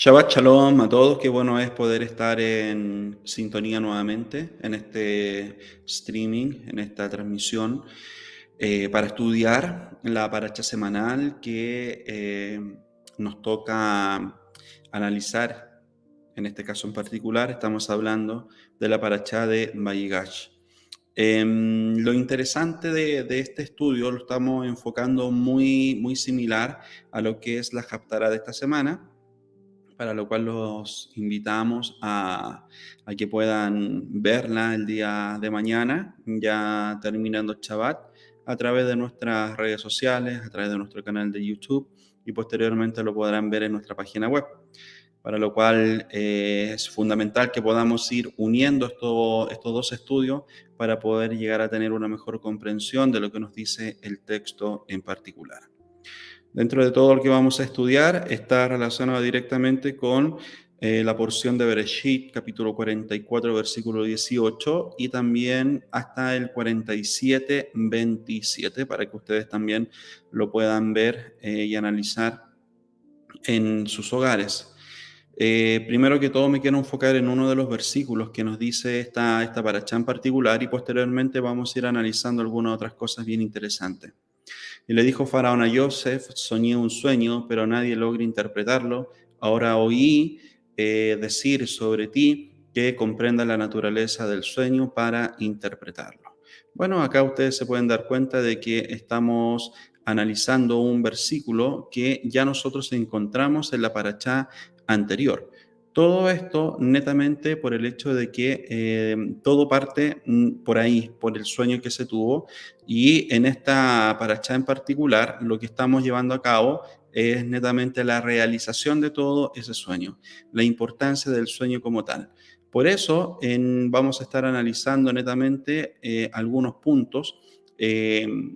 Shabbat Shalom a todos, qué bueno es poder estar en sintonía nuevamente en este streaming, en esta transmisión, para estudiar la paracha semanal que nos toca analizar. En este caso en particular estamos hablando de la paracha de Vayigash. Lo interesante de este estudio lo estamos enfocando muy similar a lo que es la Haftará de esta semana, para lo cual los invitamos a que puedan verla el día de mañana, ya terminando Shabbat, a través de nuestras redes sociales, a través de nuestro canal de YouTube, y posteriormente lo podrán ver en nuestra página web. Para lo cual es fundamental que podamos ir uniendo estos dos estudios para poder llegar a tener una mejor comprensión de lo que nos dice el texto en particular. Dentro de todo lo que vamos a estudiar está relacionado directamente con la porción de Bereshit, capítulo 44, versículo 18, y también hasta el 47, 27, para que ustedes también lo puedan ver y analizar en sus hogares. Primero que todo me quiero enfocar en uno de los versículos que nos dice esta parashá en particular, y posteriormente vamos a ir analizando algunas otras cosas bien interesantes. Y le dijo Faraón a Joseph: soñé un sueño, pero nadie logra interpretarlo. Ahora oí decir sobre ti que comprenda la naturaleza del sueño para interpretarlo. Bueno, acá ustedes se pueden dar cuenta de que estamos analizando un versículo que ya nosotros encontramos en la parashá anterior. Todo esto netamente por el hecho de que todo parte por ahí, por el sueño que se tuvo, y en esta parashá en particular lo que estamos llevando a cabo es netamente la realización de todo ese sueño, la importancia del sueño como tal. Por eso vamos a estar analizando netamente algunos puntos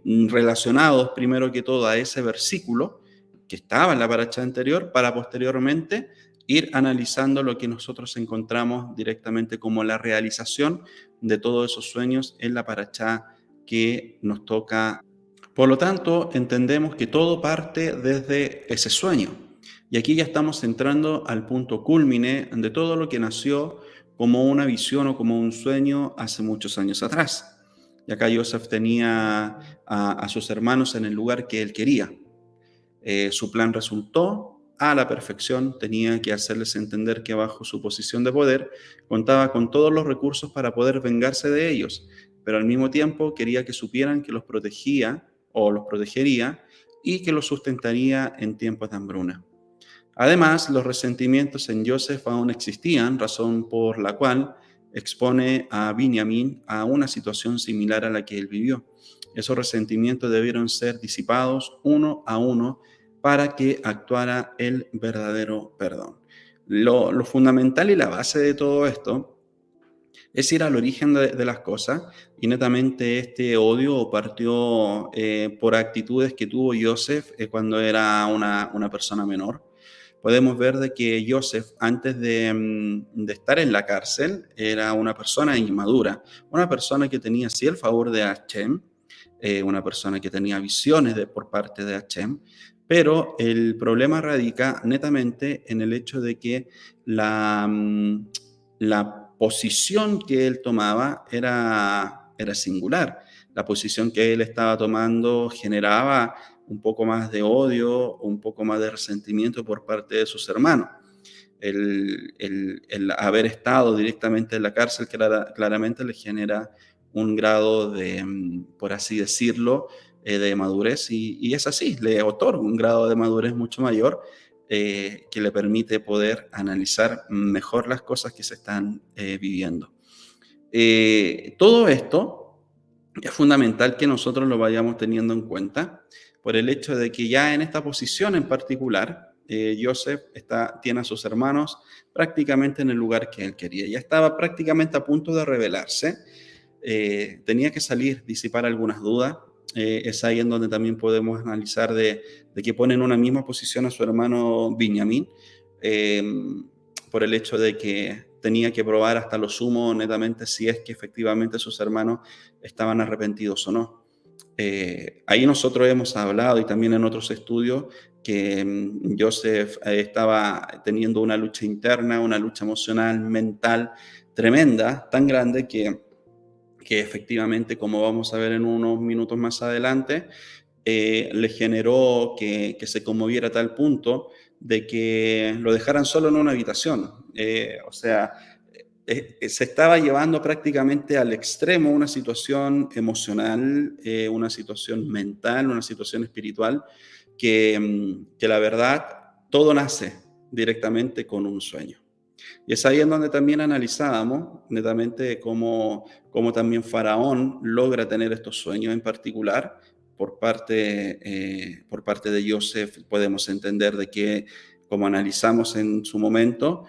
relacionados primero que todo a ese versículo que estaba en la parashá anterior, para posteriormente ir analizando lo que nosotros encontramos directamente como la realización de todos esos sueños en la parashá que nos toca. Por lo tanto, entendemos que todo parte desde ese sueño. Y aquí ya estamos entrando al punto cúlmine de todo lo que nació como una visión o como un sueño hace muchos años atrás. Y acá Joseph tenía a sus hermanos en el lugar que él quería. Su plan resultó a la perfección. Tenía que hacerles entender que bajo su posición de poder contaba con todos los recursos para poder vengarse de ellos, pero al mismo tiempo quería que supieran que los protegía o los protegería y que los sustentaría en tiempos de hambruna. Además, los resentimientos en Joseph aún existían, razón por la cual expone a Binyamin a una situación similar a la que él vivió. Esos resentimientos debieron ser disipados uno a uno para que actuara el verdadero perdón. Lo fundamental y la base de todo esto es ir al origen de las cosas, y netamente este odio partió por actitudes que tuvo Joseph cuando era una persona menor. Podemos ver de que Joseph, antes de estar en la cárcel, era una persona inmadura, una persona que tenía sí el favor de Hashem, una persona que tenía visiones por parte de Hashem, pero el problema radica netamente en el hecho de que la posición que él tomaba era singular. La posición que él estaba tomando generaba un poco más de odio, un poco más de resentimiento por parte de sus hermanos. El haber estado directamente en la cárcel claramente le genera un grado de, por así decirlo, de madurez, y es así, le otorga un grado de madurez mucho mayor, que le permite poder analizar mejor las cosas que se están viviendo. Todo esto es fundamental que nosotros lo vayamos teniendo en cuenta por el hecho de que ya en esta posición en particular, Joseph tiene a sus hermanos prácticamente en el lugar que él quería. Ya estaba prácticamente a punto de rebelarse. Tenía que salir, disipar algunas dudas. Es ahí en donde también podemos analizar de que pone en una misma posición a su hermano Binyamin, eh, por el hecho de que tenía que probar hasta lo sumo netamente si es que efectivamente sus hermanos estaban arrepentidos o no. Ahí nosotros hemos hablado y también en otros estudios que Joseph estaba teniendo una lucha interna, una lucha emocional, mental tremenda, tan grande que efectivamente, como vamos a ver en unos minutos más adelante, le generó que se conmoviera a tal punto de que lo dejaran solo en una habitación. O sea, se estaba llevando prácticamente al extremo una situación emocional, una situación mental, una situación espiritual, que la verdad todo nace directamente con un sueño. Y es ahí en donde también analizábamos netamente cómo también Faraón logra tener estos sueños en particular. Por parte de Joseph podemos entender de que, como analizamos en su momento,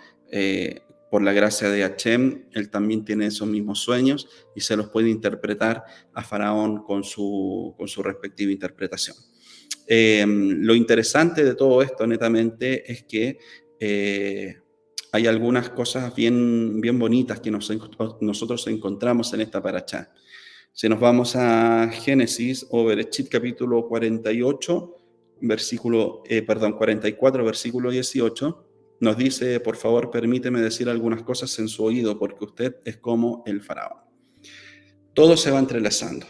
por la gracia de Hashem, él también tiene esos mismos sueños y se los puede interpretar a Faraón con su respectiva interpretación. Lo interesante de todo esto, netamente, es que hay algunas cosas bien bonitas que nosotros encontramos en esta parashá. Si nos vamos a Génesis o Bereshit capítulo 48, 44, versículo 18, nos dice: por favor, permíteme decir algunas cosas en su oído, porque usted es como el faraón. Todo se va entrelazando.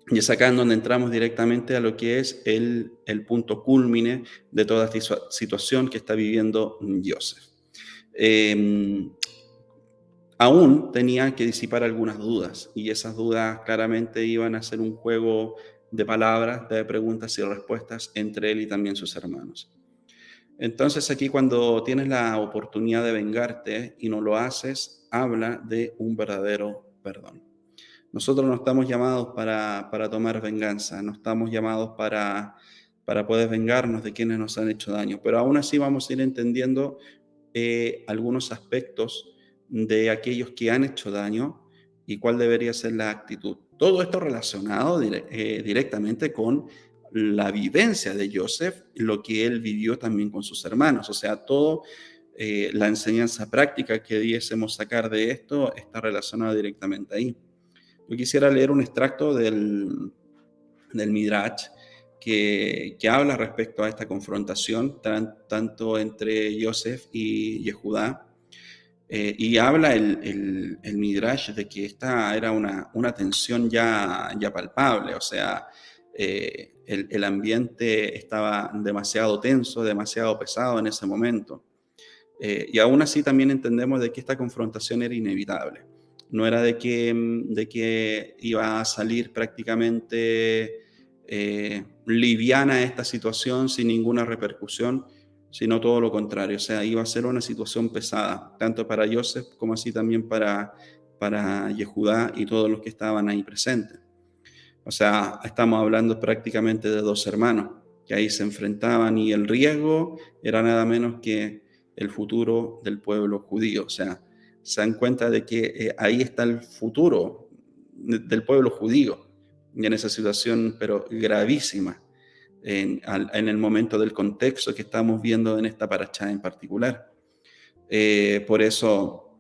Y es acá en donde entramos directamente a lo que es el punto cúlmine de toda esta situación que está viviendo Joseph. Aún tenía que disipar algunas dudas, y esas dudas claramente iban a ser un juego de palabras, de preguntas y respuestas entre él y también sus hermanos. Entonces aquí, cuando tienes la oportunidad de vengarte y no lo haces, habla de un verdadero perdón. Nosotros no estamos llamados para tomar venganza, no estamos llamados para poder vengarnos de quienes nos han hecho daño, pero aún así vamos a ir entendiendo algunos aspectos de aquellos que han hecho daño y cuál debería ser la actitud. Todo esto relacionado directamente con la vivencia de Joseph, lo que él vivió también con sus hermanos. O sea, todo la enseñanza práctica que debiésemos sacar de esto está relacionada directamente ahí. Yo quisiera leer un extracto del Midrash que habla respecto a esta confrontación tanto entre Joseph y Yehudá. Y habla el Midrash de que esta era una tensión ya palpable. O sea, el ambiente estaba demasiado tenso, demasiado pesado en ese momento. Y aún así también entendemos de que esta confrontación era inevitable. No era de que iba a salir prácticamente liviana esta situación sin ninguna repercusión, sino todo lo contrario. O sea, iba a ser una situación pesada, tanto para Joseph como así también para Yehudá y todos los que estaban ahí presentes. O sea, estamos hablando prácticamente de dos hermanos que ahí se enfrentaban, y el riesgo era nada menos que el futuro del pueblo judío. O sea, se dan cuenta de que ahí está el futuro del pueblo judío, y en esa situación, pero gravísima, en el momento del contexto que estamos viendo en esta parashá en particular. Por eso,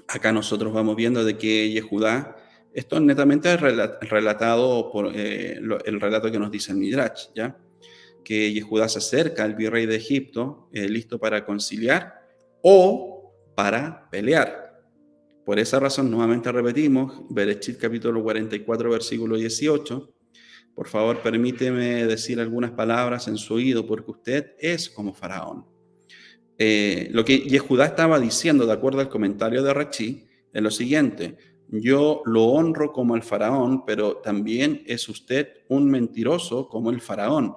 acá nosotros vamos viendo de que Yehudá, esto netamente es relatado por el relato que nos dice el Midrash, ¿ya? Que Yehudá se acerca al virrey de Egipto, listo para conciliar o para pelear. Por esa razón, nuevamente repetimos, Bereshit capítulo 44, versículo 18, por favor, permíteme decir algunas palabras en su oído, porque usted es como Faraón. Lo que Yehudá estaba diciendo, de acuerdo al comentario de Rachi, es lo siguiente: yo lo honro como el faraón, pero también es usted un mentiroso como el faraón,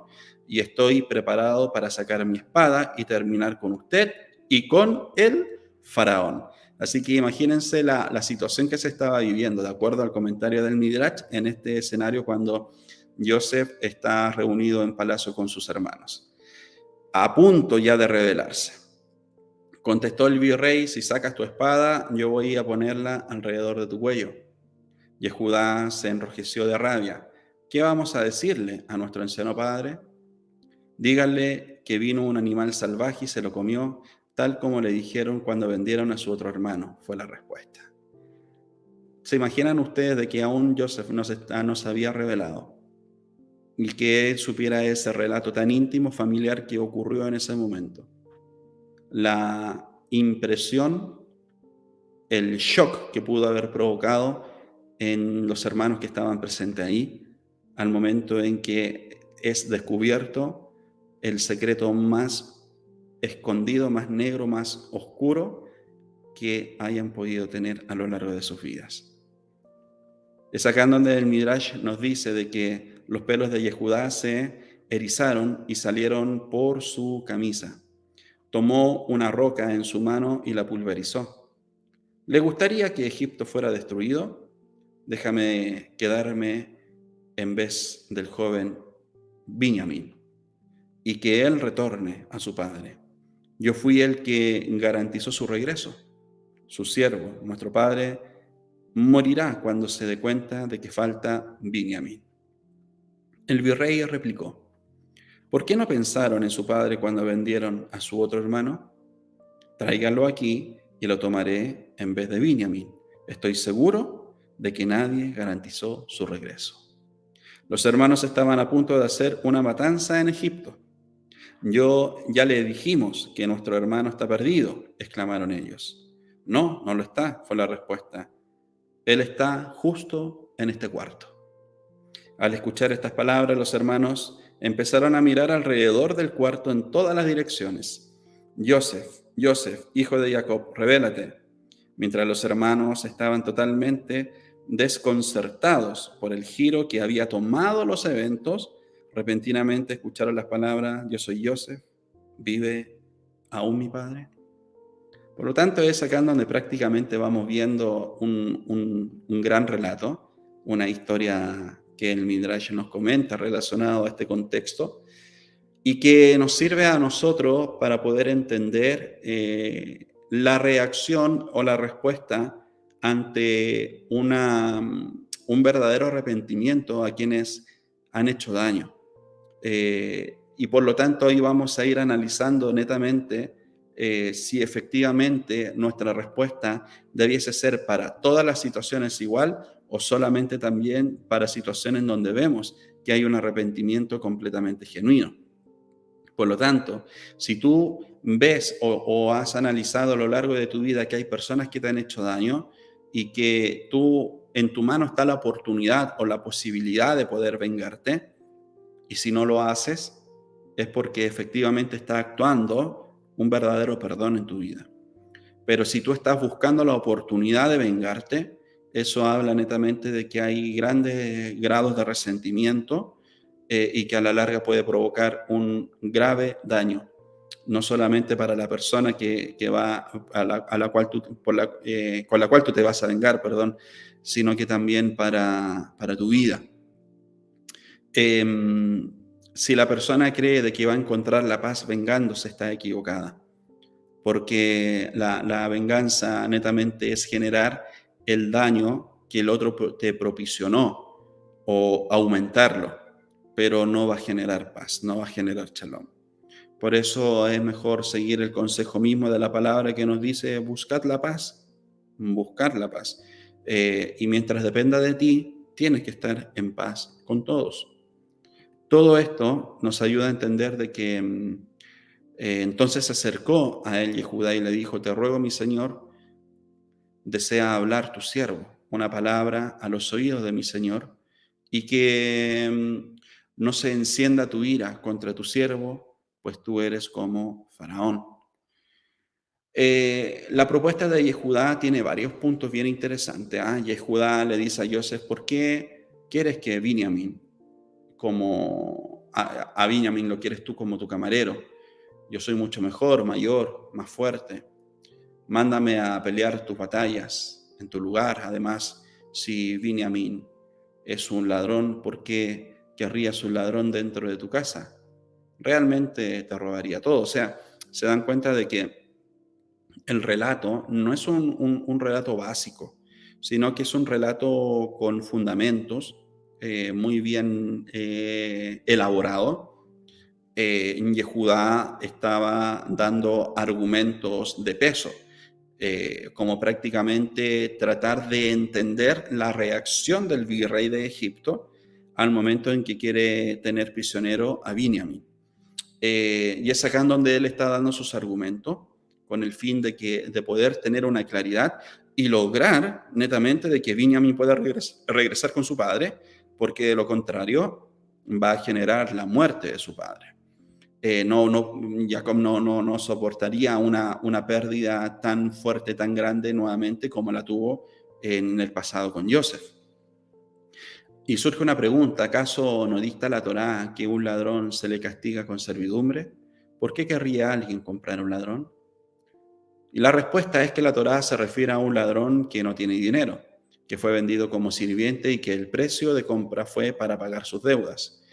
y estoy preparado para sacar mi espada y terminar con usted y con el faraón. Así que imagínense la situación que se estaba viviendo, de acuerdo al comentario del Midrash, en este escenario cuando Joseph está reunido en palacio con sus hermanos, a punto ya de rebelarse. Contestó el virrey: si sacas tu espada, yo voy a ponerla alrededor de tu cuello. Yehudá se enrojeció de rabia. ¿Qué vamos a decirle a nuestro anciano padre? Díganle que vino un animal salvaje y se lo comió, tal como le dijeron cuando vendieron a su otro hermano, fue la respuesta. ¿Se imaginan ustedes de que aún Joseph no se había revelado? y que él supiera ese relato tan íntimo, familiar que ocurrió en ese momento. La impresión, el shock que pudo haber provocado en los hermanos que estaban presentes ahí, al momento en que es descubierto el secreto más escondido, más negro, más oscuro que hayan podido tener a lo largo de sus vidas. Es acá donde el Midrash nos dice de que los pelos de Yehudá se erizaron y salieron por su camisa. Tomó una roca en su mano y la pulverizó. ¿Le gustaría que Egipto fuera destruido? Déjame quedarme en vez del joven Binyamin y que él retorne a su padre. Yo fui el que garantizó su regreso. Su siervo, nuestro padre, morirá cuando se dé cuenta de que falta Binyamin. El virrey replicó: ¿por qué no pensaron en su padre cuando vendieron a su otro hermano? Tráiganlo aquí y lo tomaré en vez de Binyamin. Estoy seguro de que nadie garantizó su regreso. Los hermanos estaban a punto de hacer una matanza en Egipto. Ya le dijimos que nuestro hermano está perdido, exclamaron ellos. No, no lo está, fue la respuesta. Él está justo en este cuarto. Al escuchar estas palabras, los hermanos empezaron a mirar alrededor del cuarto en todas las direcciones. Joseph, hijo de Jacob, revélate. Mientras los hermanos estaban totalmente desconcertados por el giro que había tomado los eventos, repentinamente escucharon las palabras: yo soy Joseph, ¿vive aún mi padre? Por lo tanto, es acá donde prácticamente vamos viendo un gran relato, una historia que el Midrash nos comenta relacionado a este contexto y que nos sirve a nosotros para poder entender la reacción o la respuesta ante un verdadero arrepentimiento a quienes han hecho daño. Y por lo tanto, hoy vamos a ir analizando netamente si efectivamente nuestra respuesta debiese ser para todas las situaciones igual o solamente también para situaciones donde vemos que hay un arrepentimiento completamente genuino. Por lo tanto, si tú ves o has analizado a lo largo de tu vida que hay personas que te han hecho daño y que en tu mano está la oportunidad o la posibilidad de poder vengarte, y si no lo haces, es porque efectivamente está actuando un verdadero perdón en tu vida. Pero si tú estás buscando la oportunidad de vengarte, eso habla netamente de que hay grandes grados de resentimiento y que a la larga puede provocar un grave daño, no solamente para la persona que va con la cual tú te vas a vengar, perdón, sino que también para tu vida. Si la persona cree de que va a encontrar la paz vengándose, está equivocada, porque la venganza netamente es generar el daño que el otro te propició o aumentarlo, pero no va a generar paz, no va a generar shalom. Por eso es mejor seguir el consejo mismo de la palabra que nos dice: buscar la paz. Y mientras dependa de ti, tienes que estar en paz con todos. Todo esto nos ayuda a entender de que entonces se acercó a él Yehudá y le dijo: te ruego, mi señor, desea hablar tu siervo una palabra a los oídos de mi señor, y que no se encienda tu ira contra tu siervo, pues tú eres como Faraón. La propuesta de Yehudá tiene varios puntos bien interesantes. Yehudá le dice a Joseph: ¿por qué quieres que Binyamin, a Binyamin lo quieres tú como tu camarero? Yo soy mucho mejor, mayor, más fuerte. Mándame a pelear tus batallas en tu lugar. Además, si Binyamin es un ladrón, ¿por qué querrías un ladrón dentro de tu casa? Realmente te robaría todo. O sea, se dan cuenta de que el relato no es un relato básico, sino que es un relato con fundamentos muy bien elaborado. Yehudá estaba dando argumentos de peso, como prácticamente tratar de entender la reacción del virrey de Egipto al momento en que quiere tener prisionero a Binyamin. Y es acá en donde él está dando sus argumentos con el fin de poder tener una claridad y lograr netamente de que Binyamin pueda regresar con su padre, porque de lo contrario va a generar la muerte de su padre. Jacob no soportaría una pérdida tan fuerte, tan grande nuevamente como la tuvo en el pasado con Joseph. Y surge una pregunta: ¿acaso no dicta la Torá que un ladrón se le castiga con servidumbre? ¿Por qué querría alguien comprar un ladrón? Y la respuesta es que la Torá se refiere a un ladrón que no tiene dinero, que fue vendido como sirviente y que el precio de compra fue para pagar sus deudas.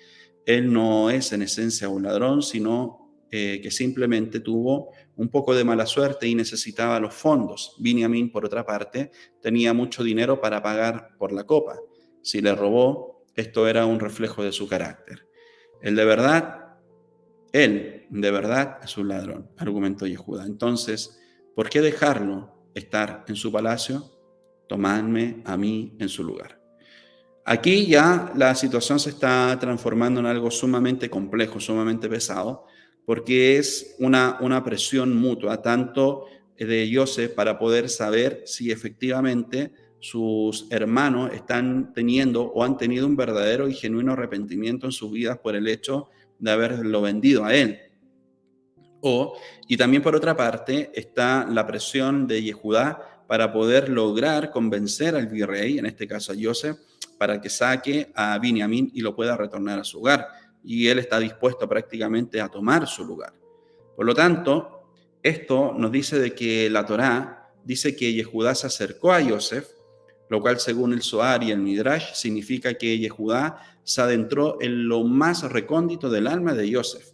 Él no es en esencia un ladrón, sino que simplemente tuvo un poco de mala suerte y necesitaba los fondos. Binyamin, por otra parte, tenía mucho dinero para pagar por la copa. Si le robó, esto era un reflejo de su carácter. Él de verdad es un ladrón, argumentó Yehuda. Entonces, ¿por qué dejarlo estar en su palacio? Tomadme a mí en su lugar. Aquí ya la situación se está transformando en algo sumamente complejo, sumamente pesado, porque es una presión mutua, tanto de Joseph para poder saber si efectivamente sus hermanos están teniendo o han tenido un verdadero y genuino arrepentimiento en sus vidas por el hecho de haberlo vendido a él. Y también por otra parte está la presión de Yehudá para poder lograr convencer al virrey, en este caso a Joseph, para que saque a Binyamin y lo pueda retornar a su hogar. Y él está dispuesto prácticamente a tomar su lugar. Por lo tanto, esto nos dice de que la Torá dice que Yehudá se acercó a Joseph, lo cual según el Zohar y el Midrash significa que Yehudá se adentró en lo más recóndito del alma de Joseph.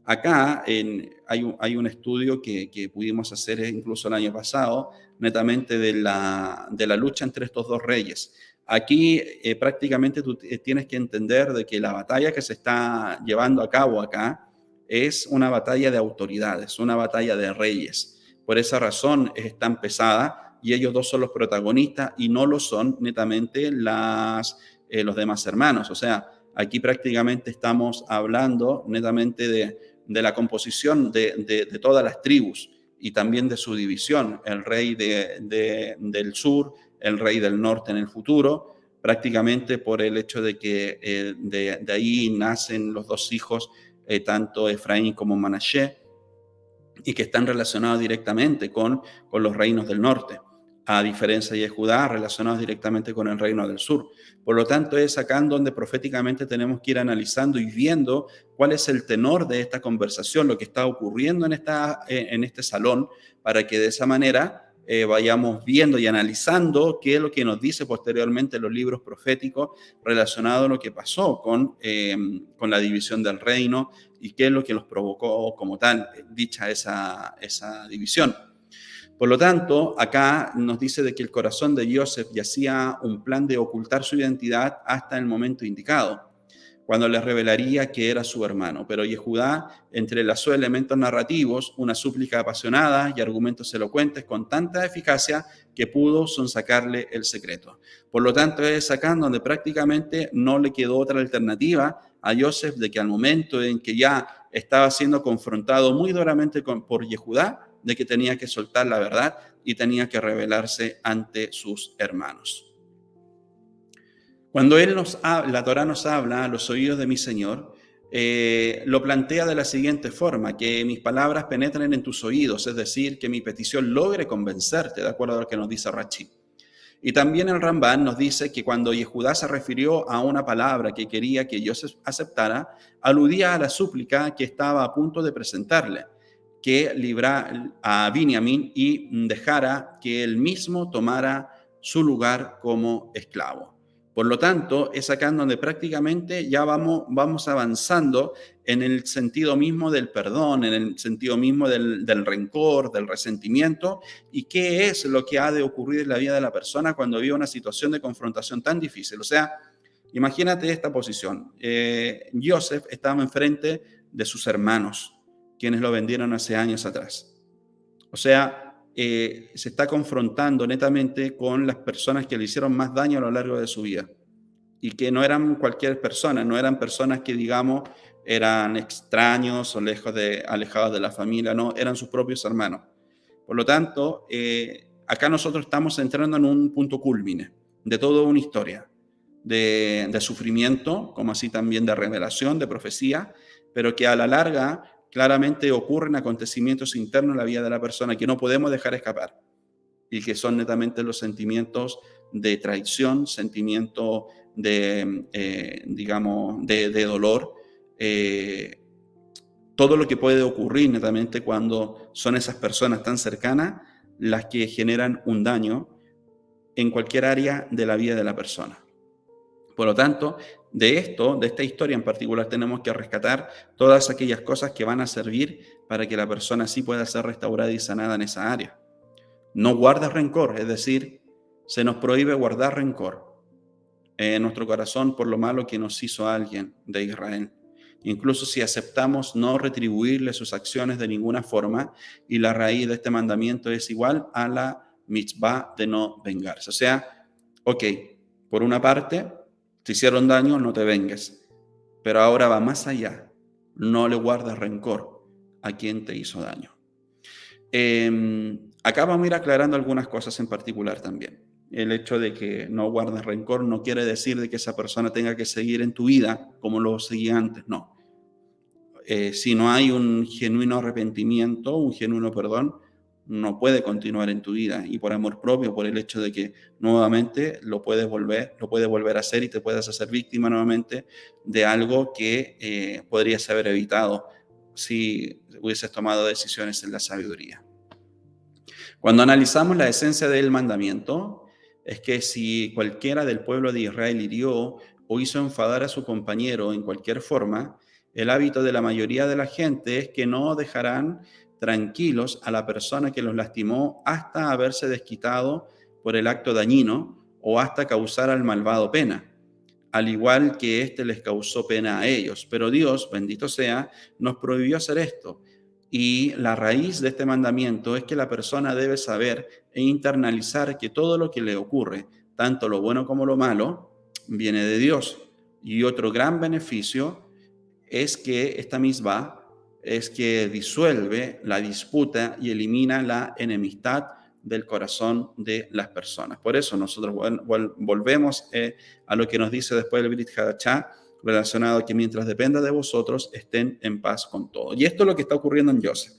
Acá hay un estudio que pudimos hacer incluso el año pasado, netamente de la lucha entre estos dos reyes. Aquí prácticamente tú tienes que entender de que la batalla que se está llevando a cabo acá es una batalla de autoridades, una batalla de reyes. Por esa razón es tan pesada y ellos dos son los protagonistas y no lo son netamente los demás hermanos. O sea, aquí prácticamente estamos hablando netamente de la composición de todas las tribus y también de su división, el rey del sur, el rey del norte en el futuro, prácticamente por el hecho de que de ahí nacen los dos hijos, tanto Efraín como Manashe, y que están relacionados directamente con los reinos del norte, a diferencia de Judá, relacionados directamente con el reino del sur. Por lo tanto, es acá en donde proféticamente tenemos que ir analizando y viendo cuál es el tenor de esta conversación, lo que está ocurriendo en este salón, para que de esa manera vayamos viendo y analizando qué es lo que nos dice posteriormente los libros proféticos relacionados a lo que pasó con la división del reino y qué es lo que los provocó como tal dicha esa división. Por lo tanto, acá nos dice de que el corazón de Joseph yacía un plan de ocultar su identidad hasta el momento indicado, cuando le revelaría que era su hermano. Pero Yehudá entrelazó elementos narrativos, una súplica apasionada y argumentos elocuentes con tanta eficacia que pudo sonsacarle el secreto. Por lo tanto, es acá donde prácticamente no le quedó otra alternativa a Joseph de que al momento en que ya estaba siendo confrontado muy duramente por Yehudá, de que tenía que soltar la verdad y tenía que revelarse ante sus hermanos. Cuando la Torá nos habla a los oídos de mi Señor, lo plantea de la siguiente forma: que mis palabras penetren en tus oídos, es decir, que mi petición logre convencerte, de acuerdo a lo que nos dice Rashi. Y también el Ramban nos dice que cuando Yehudá se refirió a una palabra que quería que Joseph aceptara, aludía a la súplica que estaba a punto de presentarle, que librara a Binyamin y dejara que él mismo tomara su lugar como esclavo. Por lo tanto, es acá en donde prácticamente ya vamos avanzando en el sentido mismo del perdón, en el sentido mismo del rencor, del resentimiento, y qué es lo que ha de ocurrir en la vida de la persona cuando vive una situación de confrontación tan difícil. O sea, imagínate esta posición. Joseph estaba enfrente de sus hermanos, quienes lo vendieron hace años atrás. O sea, se está confrontando netamente con las personas que le hicieron más daño a lo largo de su vida. y que no eran cualquier persona, no eran personas que, digamos, eran extraños o alejados de la familia, no, eran sus propios hermanos. Por lo tanto, acá nosotros estamos entrando en un punto cúlmine de toda una historia de sufrimiento, como así también de revelación, de profecía, pero que a la larga claramente ocurren acontecimientos internos en la vida de la persona que no podemos dejar escapar y que son netamente los sentimientos de traición, sentimientos digamos, de dolor, todo lo que puede ocurrir netamente cuando son esas personas tan cercanas las que generan un daño en cualquier área de la vida de la persona. Por lo tanto, de esta historia en particular, tenemos que rescatar todas aquellas cosas que van a servir para que la persona sí pueda ser restaurada y sanada en esa área. No guardes rencor, es decir, se nos prohíbe guardar rencor en nuestro corazón por lo malo que nos hizo alguien de Israel. Incluso si aceptamos no retribuirle sus acciones de ninguna forma, y la raíz de este mandamiento es igual a la mitzvah de no vengarse. O sea, ok, por una parte, te hicieron daño, no te vengues, pero ahora va más allá, no le guardes rencor a quien te hizo daño. Acá vamos a ir aclarando algunas cosas en particular también. El hecho de que no guardes rencor no quiere decir de que esa persona tenga que seguir en tu vida como lo seguía antes, no. Si no hay un genuino arrepentimiento, un genuino perdón, no puede continuar en tu vida, y por amor propio, por el hecho de que nuevamente lo puedes volver a hacer y te puedes hacer víctima nuevamente de algo que podrías haber evitado si hubieses tomado decisiones en la sabiduría. Cuando analizamos la esencia del mandamiento, es que si cualquiera del pueblo de Israel hirió o hizo enfadar a su compañero en cualquier forma, el hábito de la mayoría de la gente es que no dejarán tranquilos a la persona que los lastimó hasta haberse desquitado por el acto dañino o hasta causar al malvado pena, al igual que éste les causó pena a ellos. Pero Dios, bendito sea, nos prohibió hacer esto. Y la raíz de este mandamiento es que la persona debe saber e internalizar que todo lo que le ocurre, tanto lo bueno como lo malo, viene de Dios. Y otro gran beneficio es que esta misma es que disuelve la disputa y elimina la enemistad del corazón de las personas. Por eso nosotros volvemos a lo que nos dice después el Brit Hadashah, relacionado a que mientras dependa de vosotros, estén en paz con todo. Y esto es lo que está ocurriendo en Joseph.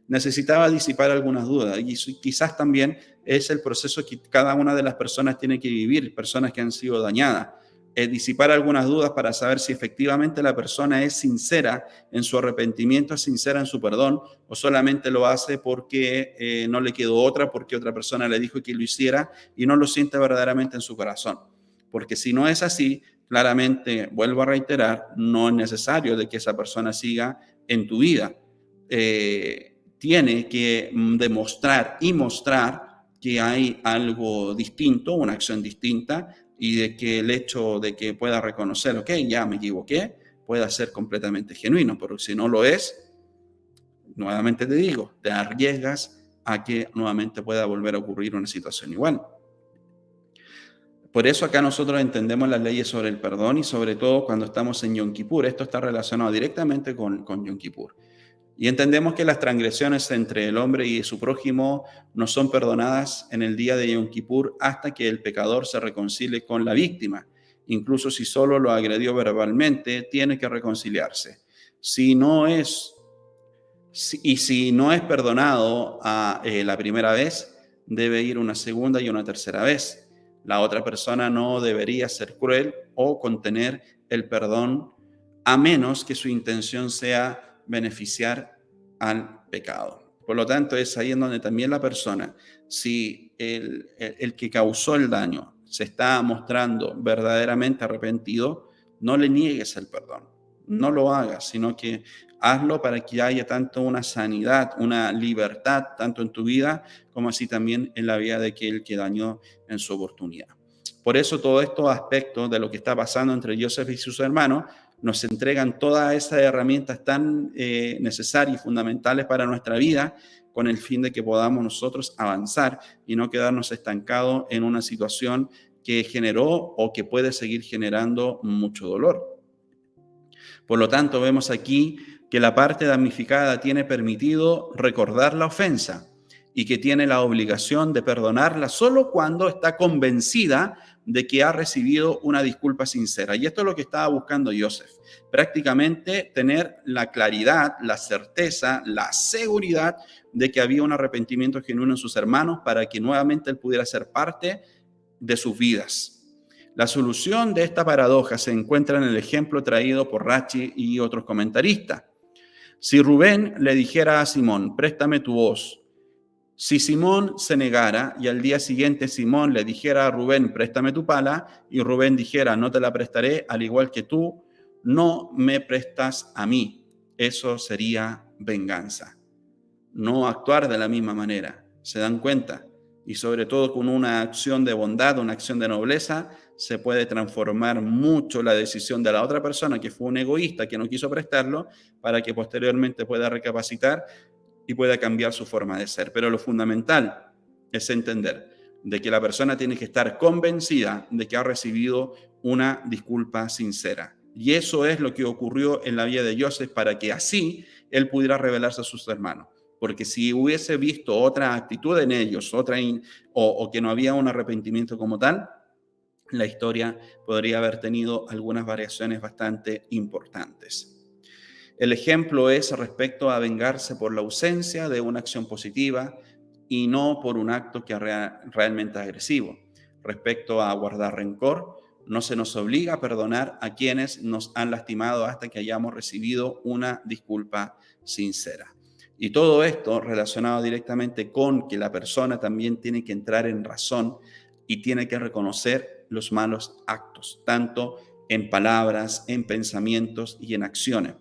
Necesitaba disipar algunas dudas, y quizás también es el proceso que cada una de las personas tiene que vivir, personas que han sido dañadas. Disipar algunas dudas para saber si efectivamente la persona es sincera en su arrepentimiento, es sincera en su perdón, o solamente lo hace porque no le quedó otra, porque otra persona le dijo que lo hiciera y no lo siente verdaderamente en su corazón. Porque si no es así, claramente, vuelvo a reiterar, no es necesario de que esa persona siga en tu vida. Tiene que demostrar y mostrar que hay algo distinto, una acción distinta, y de que el hecho de que pueda reconocer, ok, ya me equivoqué, pueda ser completamente genuino, pero si no lo es, nuevamente te digo, te arriesgas a que nuevamente pueda volver a ocurrir una situación igual. Por eso acá nosotros entendemos las leyes sobre el perdón, y sobre todo cuando estamos en Yom Kippur. Esto está relacionado directamente con Yom Kippur. Y entendemos que las transgresiones entre el hombre y su prójimo no son perdonadas en el día de Yom Kippur hasta que el pecador se reconcilie con la víctima. Incluso si solo lo agredió verbalmente, tiene que reconciliarse. Si no es perdonado la primera vez, debe ir una segunda y una tercera vez. La otra persona no debería ser cruel o contener el perdón, a menos que su intención sea beneficiar al pecado. Por lo tanto, es ahí en donde también la persona, si el que causó el daño se está mostrando verdaderamente arrepentido, no le niegues el perdón, no lo hagas, sino que hazlo para que haya tanto una sanidad, una libertad, tanto en tu vida como así también en la vida de aquel que dañó en su oportunidad. Por eso todos estos aspectos de lo que está pasando entre Joseph y sus hermanos nos entregan todas esas herramientas tan necesarias y fundamentales para nuestra vida, con el fin de que podamos nosotros avanzar y no quedarnos estancados en una situación que generó o que puede seguir generando mucho dolor. Por lo tanto, vemos aquí que la parte damnificada tiene permitido recordar la ofensa y que tiene la obligación de perdonarla solo cuando está convencida de que ha recibido una disculpa sincera. Y esto es lo que estaba buscando Joseph. Prácticamente tener la claridad, la certeza, la seguridad de que había un arrepentimiento genuino en sus hermanos para que nuevamente él pudiera ser parte de sus vidas. La solución de esta paradoja se encuentra en el ejemplo traído por Rachi y otros comentaristas. Si Rubén le dijera a Simón, préstame tu hoz, si Simón se negara y al día siguiente Simón le dijera a Rubén, préstame tu pala, y Rubén dijera, no te la prestaré, al igual que tú, no me prestas a mí, eso sería venganza. No actuar de la misma manera, ¿se dan cuenta? Y sobre todo con una acción de bondad, una acción de nobleza, se puede transformar mucho la decisión de la otra persona que fue un egoísta, que no quiso prestarlo, para que posteriormente pueda recapacitar y pueda cambiar su forma de ser. Pero lo fundamental es entender de que la persona tiene que estar convencida de que ha recibido una disculpa sincera. Y eso es lo que ocurrió en la vida de Joseph para que así él pudiera revelarse a sus hermanos. Porque si hubiese visto otra actitud en ellos, o que no había un arrepentimiento como tal, la historia podría haber tenido algunas variaciones bastante importantes. El ejemplo es respecto a vengarse por la ausencia de una acción positiva y no por un acto que realmente agresivo. Respecto a guardar rencor, no se nos obliga a perdonar a quienes nos han lastimado hasta que hayamos recibido una disculpa sincera. Y todo esto relacionado directamente con que la persona también tiene que entrar en razón y tiene que reconocer los malos actos, tanto en palabras, en pensamientos y en acciones.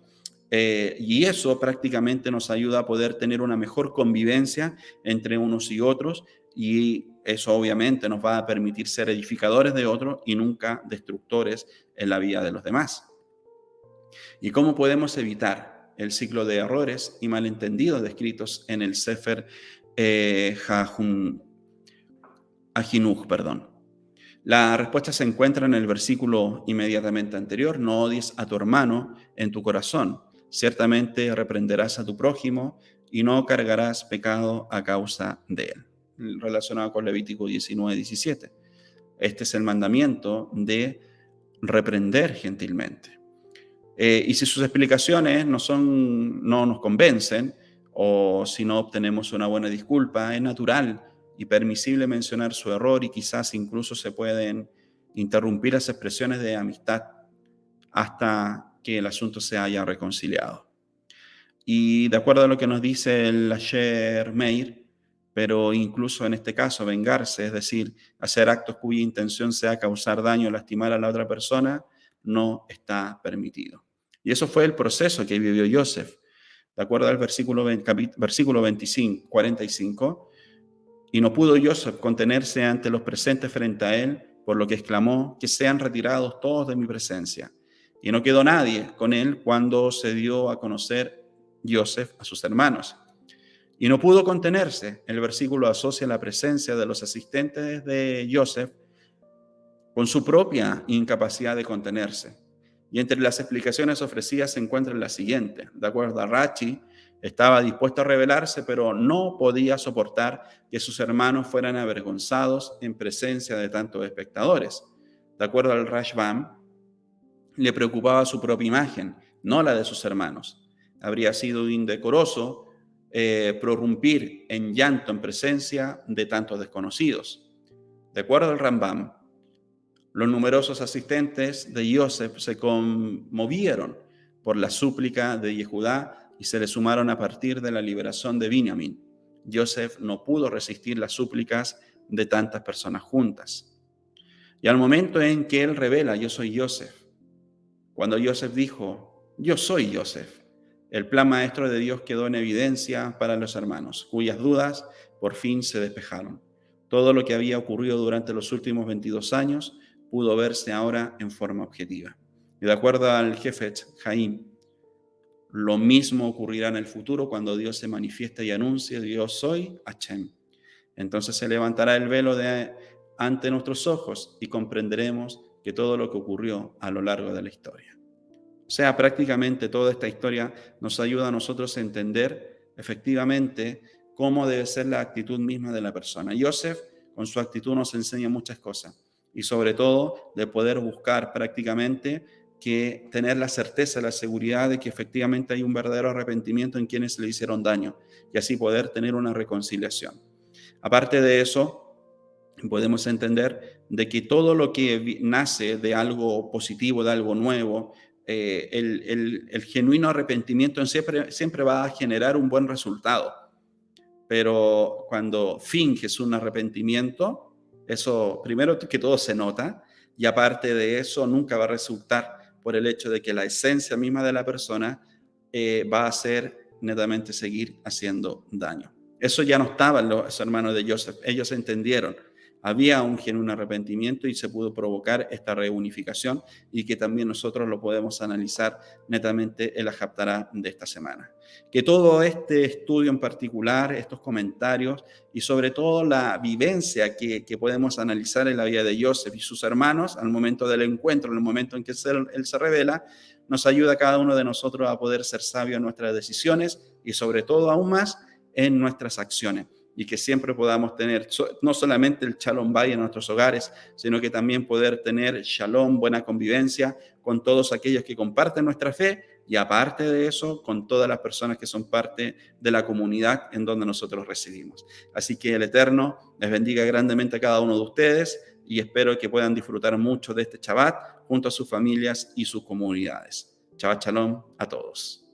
Y eso prácticamente nos ayuda a poder tener una mejor convivencia entre unos y otros, y eso obviamente nos va a permitir ser edificadores de otros y nunca destructores en la vida de los demás. ¿Y cómo podemos evitar el ciclo de errores y malentendidos descritos en el Sefer Ahinuch, perdón? La respuesta se encuentra en el versículo inmediatamente anterior: no odies a tu hermano en tu corazón, ciertamente reprenderás a tu prójimo y no cargarás pecado a causa de él. Relacionado con Levítico 19:17. Este es el mandamiento de reprender gentilmente. Y si sus explicaciones no nos convencen, o si no obtenemos una buena disculpa, es natural y permisible mencionar su error, y quizás incluso se pueden interrumpir las expresiones de amistad hasta que el asunto se haya reconciliado. Y de acuerdo a lo que nos dice el Asher Meir, pero incluso en este caso vengarse, es decir, hacer actos cuya intención sea causar daño o lastimar a la otra persona, no está permitido. Y eso fue el proceso que vivió Joseph. De acuerdo al versículo 25, 45, y no pudo Joseph contenerse ante los presentes frente a él, por lo que exclamó, que sean retirados todos de mi presencia. Y no quedó nadie con él cuando se dio a conocer Joseph a sus hermanos. Y no pudo contenerse. El versículo asocia la presencia de los asistentes de Joseph con su propia incapacidad de contenerse. Y entre las explicaciones ofrecidas se encuentra la siguiente. De acuerdo a Rachi, estaba dispuesto a rebelarse, pero no podía soportar que sus hermanos fueran avergonzados en presencia de tantos espectadores. De acuerdo al Rashbam, le preocupaba su propia imagen, no la de sus hermanos. Habría sido indecoroso prorrumpir en llanto en presencia de tantos desconocidos. De acuerdo al Rambam, los numerosos asistentes de Joseph se conmovieron por la súplica de Yehudá y se le sumaron a partir de la liberación de Binyamin. Joseph no pudo resistir las súplicas de tantas personas juntas. Y al momento en que él revela, yo soy Joseph, cuando Joseph dijo, yo soy Joseph, el plan maestro de Dios quedó en evidencia para los hermanos, cuyas dudas por fin se despejaron. Todo lo que había ocurrido durante los últimos 22 años pudo verse ahora en forma objetiva. Y de acuerdo al Jefetz Haim, lo mismo ocurrirá en el futuro cuando Dios se manifieste y anuncie, yo soy Hashem. Entonces se levantará el velo de ante nuestros ojos y comprenderemos que todo lo que ocurrió a lo largo de la historia. O sea, prácticamente toda esta historia nos ayuda a nosotros a entender efectivamente cómo debe ser la actitud misma de la persona. Joseph, con su actitud, nos enseña muchas cosas y sobre todo de poder buscar prácticamente que tener la certeza, la seguridad de que efectivamente hay un verdadero arrepentimiento en quienes le hicieron daño y así poder tener una reconciliación. Aparte de eso, podemos entender de que todo lo que nace de algo positivo, de algo nuevo, el genuino arrepentimiento siempre va a generar un buen resultado. Pero cuando finges un arrepentimiento, eso primero que todo se nota y aparte de eso nunca va a resultar por el hecho de que la esencia misma de la persona va a ser netamente seguir haciendo daño. Eso ya no estaban los hermanos de Joseph, ellos entendieron. Había un genuino arrepentimiento y se pudo provocar esta reunificación y que también nosotros lo podemos analizar netamente en la Haftará de esta semana. Que todo este estudio en particular, estos comentarios y sobre todo la vivencia que podemos analizar en la vida de Joseph y sus hermanos al momento del encuentro, en el momento en que él se revela, nos ayuda a cada uno de nosotros a poder ser sabios en nuestras decisiones y sobre todo aún más en nuestras acciones. Y que siempre podamos tener no solamente el Shalom Bay en nuestros hogares, sino que también poder tener Shalom, buena convivencia con todos aquellos que comparten nuestra fe y aparte de eso, con todas las personas que son parte de la comunidad en donde nosotros residimos. Así que el Eterno les bendiga grandemente a cada uno de ustedes y espero que puedan disfrutar mucho de este Shabbat junto a sus familias y sus comunidades. Shabbat Shalom a todos.